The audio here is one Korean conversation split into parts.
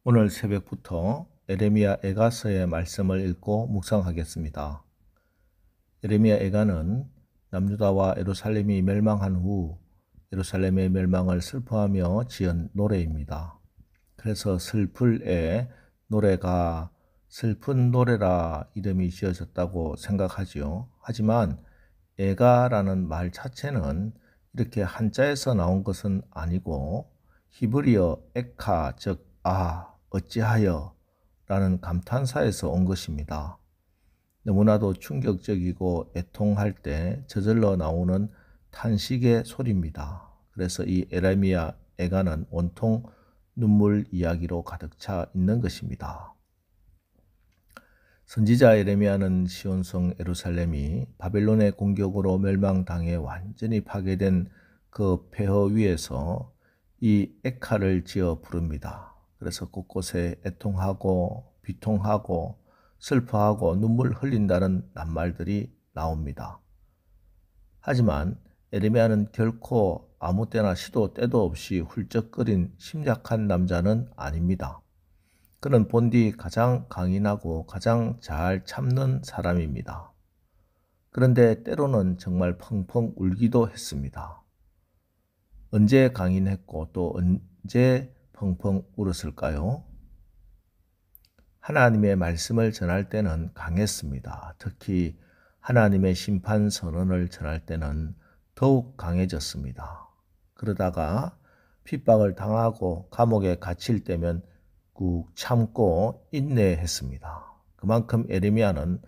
오늘 새벽부터 에레미야 애가서의 말씀을 읽고 묵상하겠습니다. 에레미야 애가는 남유다와 예루살렘이 멸망한 후 예루살렘의 멸망을 슬퍼하며 지은 노래입니다. 그래서 슬플의 노래가 슬픈 노래라 이름이 지어졌다고 생각하지요. 하지만 애가라는 말 자체는 이렇게 한자에서 나온 것은 아니고 히브리어 에카 즉 어찌하여 라는 감탄사에서 온 것입니다. 너무나도 충격적이고 애통할 때 저절로 나오는 탄식의 소리입니다. 그래서 이 에레미야 애가는 온통 눈물 이야기로 가득 차 있는 것입니다. 선지자 에레미야는 시온성 예루살렘이 바벨론의 공격으로 멸망당해 완전히 파괴된 그 폐허 위에서 이 에카를 지어 부릅니다. 그래서 곳곳에 애통하고 비통하고 슬퍼하고 눈물 흘린다는 낱말들이 나옵니다. 하지만 에레미야는 결코 아무 때나 시도 때도 없이 훌쩍거린 심약한 남자는 아닙니다. 그는 본디 가장 강인하고 가장 잘 참는 사람입니다. 그런데 때로는 정말 펑펑 울기도 했습니다. 언제 강인했고 또 언제 펑펑 울었을까요? 하나님의 말씀을 전할 때는 강했습니다. 특히 하나님의 심판 선언을 전할 때는 더욱 강해졌습니다. 그러다가 핍박을 당하고 감옥에 갇힐 때면 꾹 참고 인내했습니다. 그만큼 에레미야는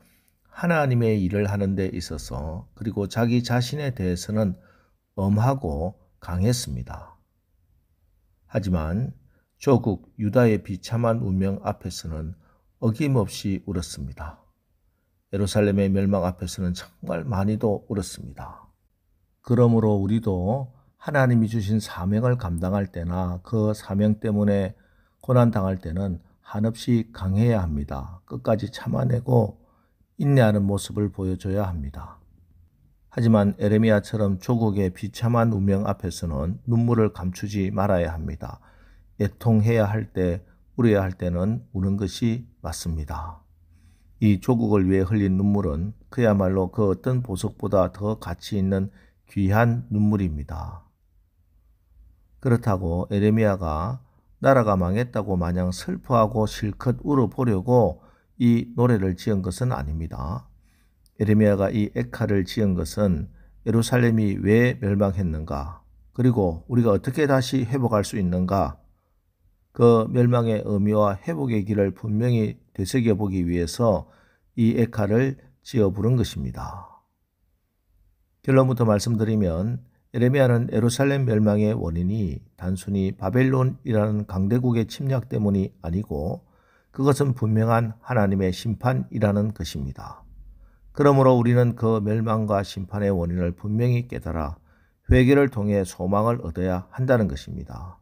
하나님의 일을 하는 데 있어서 그리고 자기 자신에 대해서는 엄하고 강했습니다. 하지만 조국 유다의 비참한 운명 앞에서는 어김없이 울었습니다. 예루살렘의 멸망 앞에서는 정말 많이도 울었습니다. 그러므로 우리도 하나님이 주신 사명을 감당할 때나 그 사명 때문에 고난당할 때는 한없이 강해야 합니다. 끝까지 참아내고 인내하는 모습을 보여줘야 합니다. 하지만 에레미야처럼 조국의 비참한 운명 앞에서는 눈물을 감추지 말아야 합니다. 애통해야 할 때, 울어야 할 때는 우는 것이 맞습니다. 이 조국을 위해 흘린 눈물은 그야말로 그 어떤 보석보다 더 가치 있는 귀한 눈물입니다. 그렇다고 에레미야가 나라가 망했다고 마냥 슬퍼하고 실컷 울어보려고 이 노래를 지은 것은 아닙니다. 에레미야가 이 에카를 지은 것은 예루살렘이 왜 멸망했는가, 그리고 우리가 어떻게 다시 회복할 수 있는가, 그 멸망의 의미와 회복의 길을 분명히 되새겨보기 위해서 이 에카를 지어 부른 것입니다. 결론부터 말씀드리면 에레미야는 예루살렘 멸망의 원인이 단순히 바벨론이라는 강대국의 침략 때문이 아니고 그것은 분명한 하나님의 심판이라는 것입니다. 그러므로 우리는 그 멸망과 심판의 원인을 분명히 깨달아 회개를 통해 소망을 얻어야 한다는 것입니다.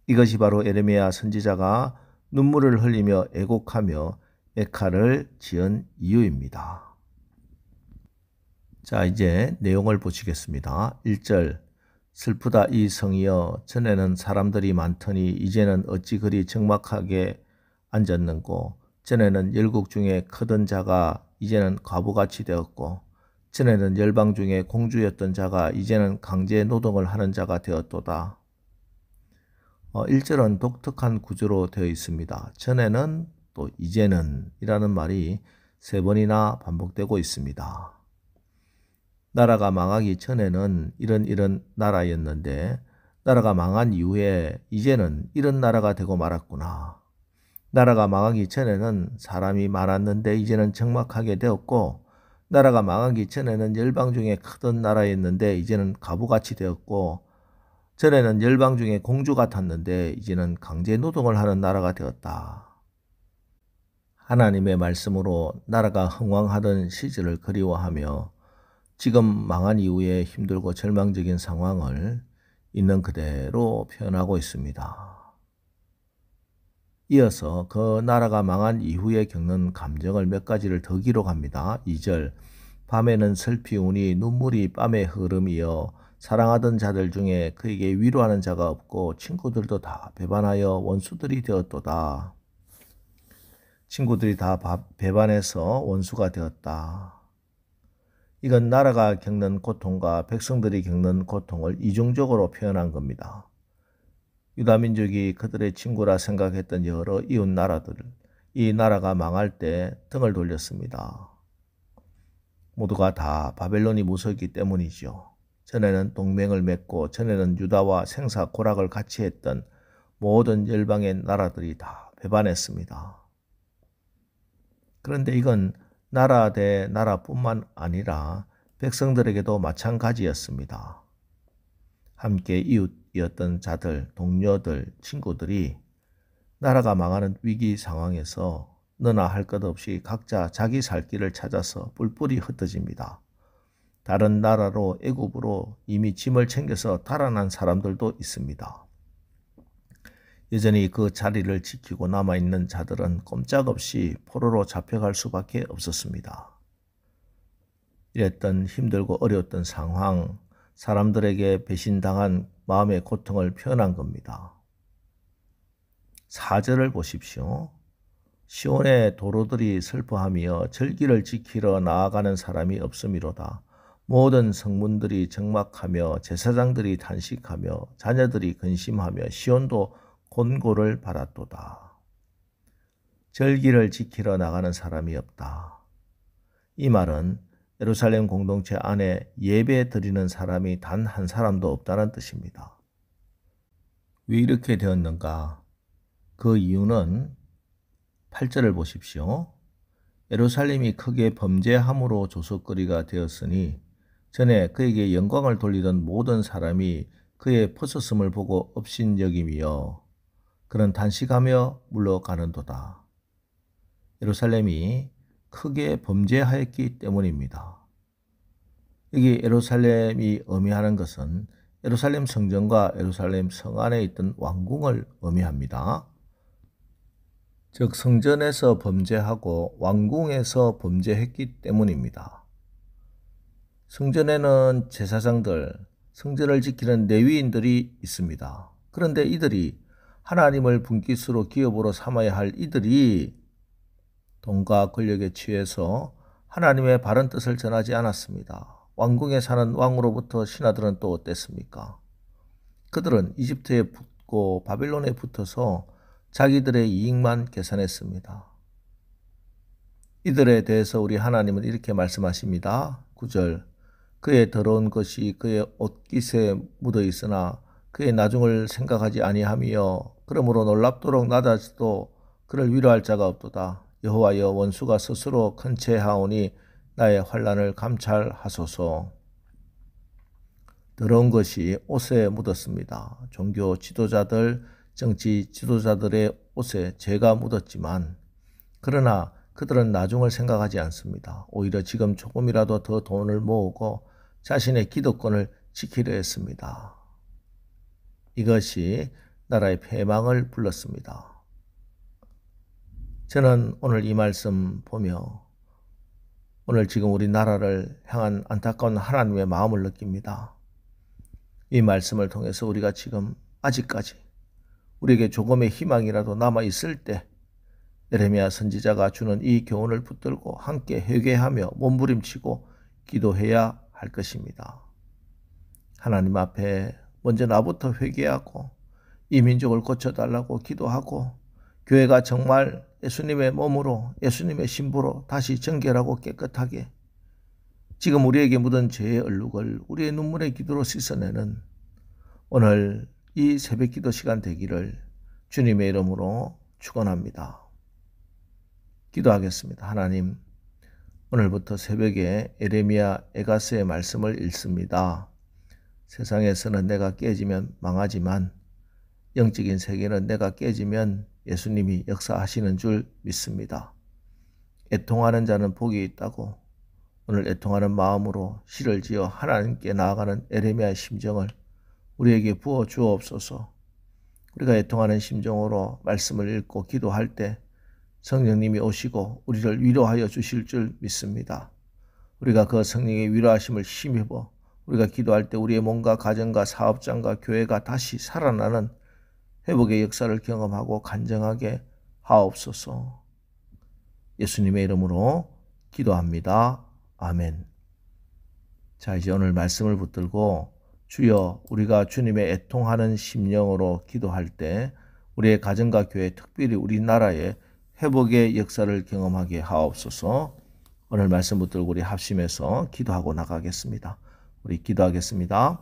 이것이 바로 에레미야 선지자가 눈물을 흘리며 애곡하며 에카를 지은 이유입니다. 자, 이제 내용을 보시겠습니다. 1절 슬프다 이 성이여 전에는 사람들이 많더니 이제는 어찌 그리 적막하게 앉았는고 전에는 열국 중에 크던 자가 이제는 과부같이 되었고 전에는 열방 중에 공주였던 자가 이제는 강제 노동을 하는 자가 되었도다. 1절은 독특한 구조로 되어 있습니다. 전에는 또 이제는 이라는 말이 3번이나 반복되고 있습니다. 나라가 망하기 전에는 이런 나라였는데 나라가 망한 이후에 이제는 이런 나라가 되고 말았구나. 나라가 망하기 전에는 사람이 많았는데 이제는 적막하게 되었고 나라가 망하기 전에는 열방 중에 크던 나라였는데 이제는 과부같이 되었고 전에는 열방 중에 공주 같았는데 이제는 강제 노동을 하는 나라가 되었다. 하나님의 말씀으로 나라가 흥왕하던 시절을 그리워하며 지금 망한 이후에 힘들고 절망적인 상황을 있는 그대로 표현하고 있습니다. 이어서 그 나라가 망한 이후에 겪는 감정을 몇 가지를 더 기록합니다. 2절 밤에는 슬피 우니 눈물이 밤의 흐름이여 사랑하던 자들 중에 그에게 위로하는 자가 없고 친구들도 다 배반하여 원수들이 되었도다. 친구들이 다 배반해서 원수가 되었다. 이건 나라가 겪는 고통과 백성들이 겪는 고통을 이중적으로 표현한 겁니다. 유다민족이 그들의 친구라 생각했던 여러 이웃 나라들, 이 나라가 망할 때 등을 돌렸습니다. 모두가 다 바벨론이 무서웠기 때문이죠. 전에는 동맹을 맺고 전에는 유다와 생사고락을 같이 했던 모든 열방의 나라들이 다 배반했습니다. 그런데 이건 나라 대 나라뿐만 아니라 백성들에게도 마찬가지였습니다. 함께 이웃이었던 자들, 동료들, 친구들이 나라가 망하는 위기 상황에서 너나 할 것 없이 각자 자기 살 길을 찾아서 뿔뿔이 흩어집니다. 다른 나라로 애굽으로 이미 짐을 챙겨서 달아난 사람들도 있습니다. 여전히 그 자리를 지키고 남아있는 자들은 꼼짝없이 포로로 잡혀갈 수밖에 없었습니다. 이랬던 힘들고 어려웠던 상황, 사람들에게 배신당한 마음의 고통을 표현한 겁니다. 4절을 보십시오. 시온의 도로들이 슬퍼하며 절기를 지키러 나아가는 사람이 없음이로다. 모든 성문들이 적막하며 제사장들이 탄식하며 자녀들이 근심하며 시온도 곤고를 받았도다. 절기를 지키러 나가는 사람이 없다. 이 말은 예루살렘 공동체 안에 예배 드리는 사람이 단 한 사람도 없다는 뜻입니다. 왜 이렇게 되었는가? 그 이유는 8절을 보십시오. 예루살렘이 크게 범죄함으로 조석거리가 되었으니 전에 그에게 영광을 돌리던 모든 사람이 그의 벗었음을 보고 업신여김이여 그는 단식하며 물러가는도다. 예루살렘이 크게 범죄하였기 때문입니다. 여기 예루살렘이 의미하는 것은 예루살렘 성전과 예루살렘 성 안에 있던 왕궁을 의미합니다. 즉 성전에서 범죄하고 왕궁에서 범죄했기 때문입니다. 성전에는 제사장들, 성전을 지키는 레위인들이 있습니다. 그런데 이들이 하나님을 분깃으로 기업으로 삼아야 할 이들이 돈과 권력에 취해서 하나님의 바른 뜻을 전하지 않았습니다. 왕궁에 사는 왕으로부터 신하들은 또 어땠습니까? 그들은 이집트에 붙고 바벨론에 붙어서 자기들의 이익만 계산했습니다. 이들에 대해서 우리 하나님은 이렇게 말씀하십니다. 9절 그의 더러운 것이 그의 옷깃에 묻어 있으나 그의 나중을 생각하지 아니하며 그러므로 놀랍도록 낮아지도 그를 위로할 자가 없도다. 여호와여 원수가 스스로 큰 채 하오니 나의 환난을 감찰하소서. 더러운 것이 옷에 묻었습니다. 종교 지도자들, 정치 지도자들의 옷에 죄가 묻었지만 그러나 그들은 나중을 생각하지 않습니다. 오히려 지금 조금이라도 더 돈을 모으고 자신의 기득권을 지키려 했습니다. 이것이 나라의 패망을 불렀습니다. 저는 오늘 이 말씀 보며 오늘 지금 우리 나라를 향한 안타까운 하나님의 마음을 느낍니다. 이 말씀을 통해서 우리가 지금 아직까지 우리에게 조금의 희망이라도 남아있을 때 예레미야 선지자가 주는 이 교훈을 붙들고 함께 회개하며 몸부림치고 기도해야 할 것입니다. 하나님 앞에 먼저 나부터 회개하고 이 민족을 고쳐달라고 기도하고 교회가 정말 예수님의 몸으로 예수님의 신부로 다시 정결하고 깨끗하게 지금 우리에게 묻은 죄의 얼룩을 우리의 눈물의 기도로 씻어내는 오늘 이 새벽기도 시간 되기를 주님의 이름으로 축원합니다. 기도하겠습니다. 하나님, 오늘부터 새벽에 예레미야 에가스의 말씀을 읽습니다. 세상에서는 내가 깨지면 망하지만 영적인 세계는 내가 깨지면 예수님이 역사하시는 줄 믿습니다. 애통하는 자는 복이 있다고 오늘 애통하는 마음으로 시를 지어 하나님께 나아가는 예레미야의 심정을 우리에게 부어 주옵소서. 우리가 애통하는 심정으로 말씀을 읽고 기도할 때 성령님이 오시고 우리를 위로하여 주실 줄 믿습니다. 우리가 그 성령의 위로하심을 힘입어 우리가 기도할 때 우리의 몸과 가정과 사업장과 교회가 다시 살아나는 회복의 역사를 경험하고 간증하게 하옵소서. 예수님의 이름으로 기도합니다. 아멘. 자, 이제 오늘 말씀을 붙들고 주여, 우리가 주님의 애통하는 심령으로 기도할 때 우리의 가정과 교회, 특별히 우리나라의 회복의 역사를 경험하게 하옵소서. 오늘 말씀 붙들고 우리 합심해서 기도하고 나가겠습니다. 우리 기도하겠습니다.